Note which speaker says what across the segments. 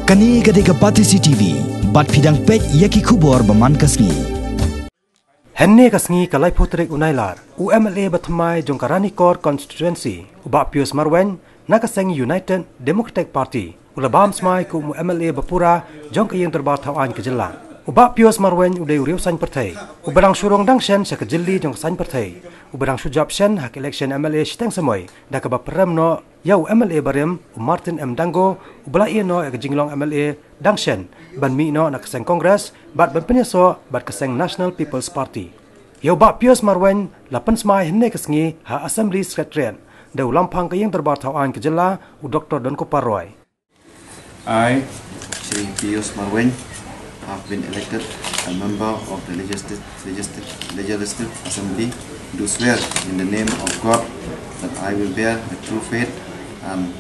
Speaker 1: Kani gadega Pati CCTV, bat pidang pet yaki kubor baman kasngi.
Speaker 2: Henne kasngi kalai putrik unailar, UMLA Batmai jongkarani kor constituency, ubak Pius Marweiñ, nakaseng United Democratic Party, ula Pynsmai ku UMLA Pura jong kayang terbat tawan kejelang. Ubak Pius Marweiñ udai uriu san pertai, ubarang surong dangsen sekejeli jong san pertai, ubarang sujab sen hak election MLA siteng semoy, dak kebab perem no yau MLA barem Martin M Dango, ubala ia no ekejinglong MLA dangsen, ban mi no nak keseng kongres, bat ban penyeso bat keseng National People's Party. Yau bak Pius Marweiñ la Pynsmai henne kesengi ha Assembly Secretariat, dau lampang kayang terbat tawan kejela u Dr. Donkupar.
Speaker 3: I, Sri Pius Marweiñ, have been elected a member of the Legislative Assembly, do swear in the name of God that I will bear the true faith and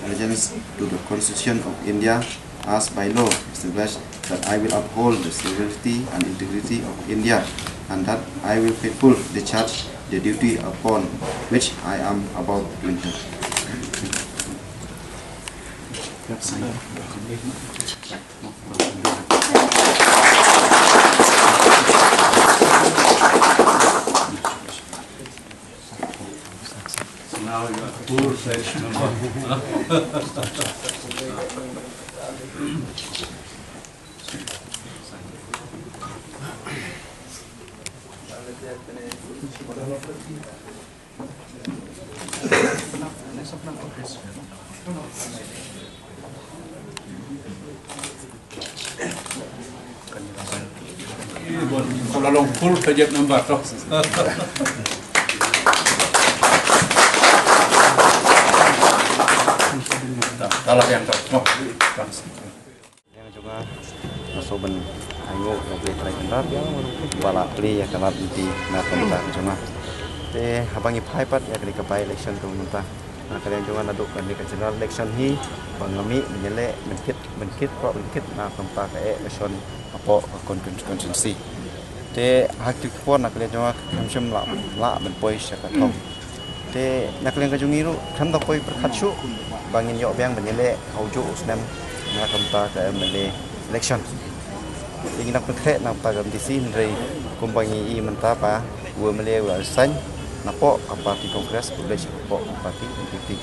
Speaker 3: allegiance to the Constitution of India as by law established, that I will uphold the sovereignty and integrity of India, and that I will faithfully discharge the duty upon which I am about to enter.
Speaker 4: Now you got the full section of kalau long full saja nampak toh. Dalam yang toh.
Speaker 3: Yang juga soben ayo lebih terkenal yang balap li ya kalat di nakan tak cuma te habangi paipat ya ketika pai election tu mentah nah kalian juga naduk kan di general election hi pangami menyele menkit nah tempat ke election apa konstitusi te hak tu pun nak kalian juga kamsem la menpoi syakatong te nak kalian kajungiru kan tak poi perkatsu bangin yo biang menyele hauju usnam nah tempat ke election ingin nak perkret nak pagam di sini dari kumbangi i mentapa gua melihat urusan napo parti kongres publish po parti politik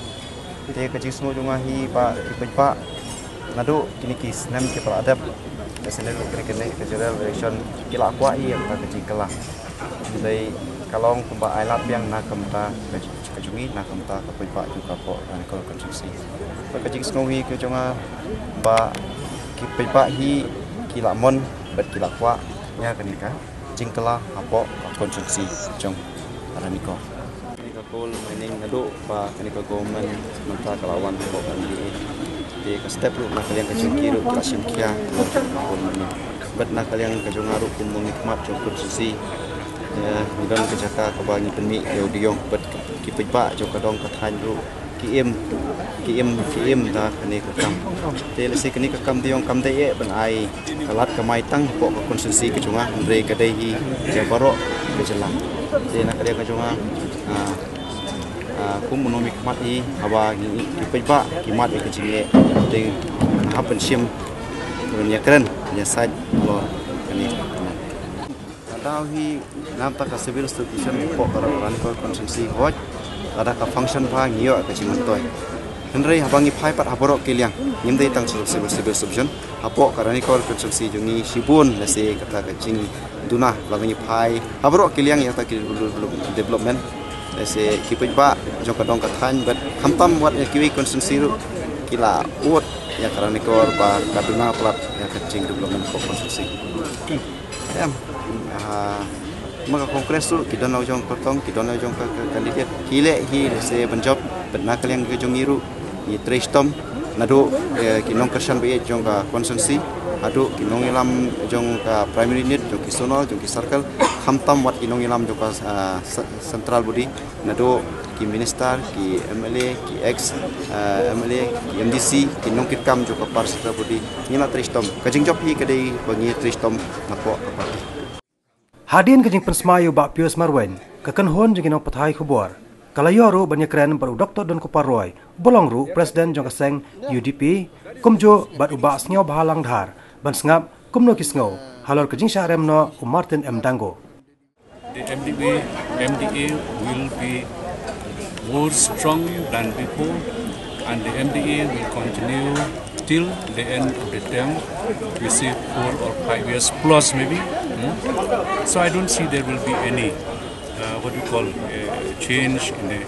Speaker 3: te kecil semua juga hi pak nadu kini kis nam ke peradab nasional kene general election kila kwa i yang kecil kelah dari kalau kumba ailat yang nak kemta kejungi nak kemta ke pak juga po dan kalau konstruksi kecil semua hi ke juga ba ki pak hi kila mon bet kila kwa nya kenika jingkela apa konstruksi jong araniko kenika kol mining nadu pa kenika gomen menta kelawan kok kan di ke step lu nak kalian kejingkiru kasim kia kol mining bet nak kalian kejongaru kumung nikmat jong konstruksi dan kejaka kabani penmi yo diong bet kipai pa jong kadong kathan ru kiim dah kini kekam. Telesi kini kekam tiong kam teye ben ai kalat kamai tang pok konstitusi kejunga ndrei kadai yang barok kejelang. Te nak dia kejunga kum monomik mati hawa ngi kipa kimat ke kejinge te hapen sim nya keren nya saj lo kini. Atau hi nampak civil institution pok karan konstitusi hoj ada ka function pa ngio ka cimantoi henry habangi phaipat haborok kiliang nimdei tang civil submission hapo karani kol konstruksi jungi sibun lese kata kacing dunah labangi phai haborok kiliang ya ta development lese kipej ba joka dong kathan but hamtam wat kiwi konstruksi ru kila ut ya karani kol ba kaduna plat ya kacing development konstruksi maka kongres tu kita nak jong potong kita nak jong kandidat hile se penjob benak yang ke jong iru i tristom nadu kinong kersan be jong ka konsensi adu kinong ilam jong ka primary unit jong ki sonal jong ki circle hamtam wat kinong ilam jong ka central body nadu ki minister ki MLA ki ex MLA ki MDC kinong kitkam jong ka parcel body ngina tristom kajing job hi kadai bangi tristom napo parti.
Speaker 2: Hadian kejing Pynsmai ubak Pius Marweiñ kekenhon jengino petai kubur Kalayoru banyak keren baru Dr. Donkupar Roy, bolongru Presiden Jongkaseng UDP, kumjo bat ubah snyo bahalang dhar, ban sngap kumno kisngo, halor kejingsha remno Martin M. Dango.
Speaker 4: The MDA will be more strong than before, and the MDA will continue till the end of the term. We see 4 or 5 years plus maybe. So I don't see there will be any change in the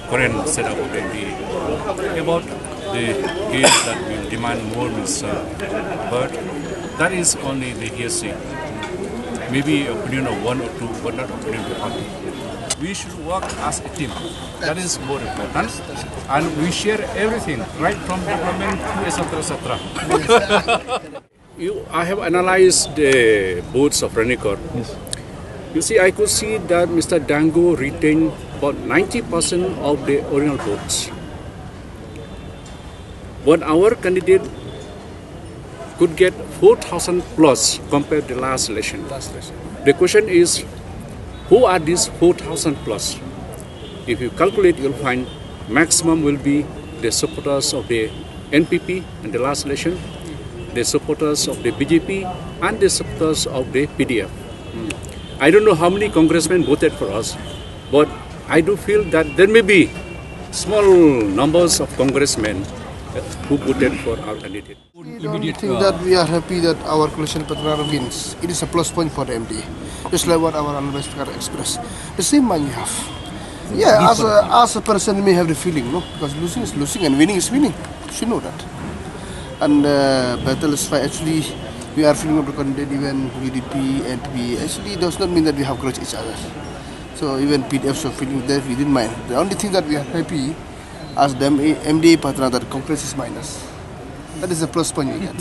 Speaker 4: current setup of the MDA. About the case that will demand more means, but that is only the hearsay. Maybe opinion of 1 or 2, but not opinion of the party. We should work as a team. That is more important. And we share everything, right from development to etc. I have analyzed the votes of Renikor. Yes. You see, I could see that Mr. Dango retained about 90% of the original votes. But our candidate could get 4,000 plus compared to the last election. The question is, who are these 4,000 plus? If you calculate, you'll find maximum will be the supporters of the NPP in the last election, the supporters of the BJP, and the supporters of the PDF. I don't know how many congressmen voted for us, but I do feel that there may be small numbers of congressmen who voted for our candidate.
Speaker 5: We don't think that we are happy that our coalition partner wins. It is a plus point for the MD. Just like what our analyst expressed. The same mind you have. Yeah, as a person you may have the feeling, no? Because losing is losing and winning is winning. You should know that. And battle is fight. Actually, we are feeling of the candidate even UDP, NPP. Actually, does not mean that we have grudge each other. So even PDF so feeling that we didn't mind. The only thing that we are happy as the MDA partner that Congress is minus. That is a plus point we get.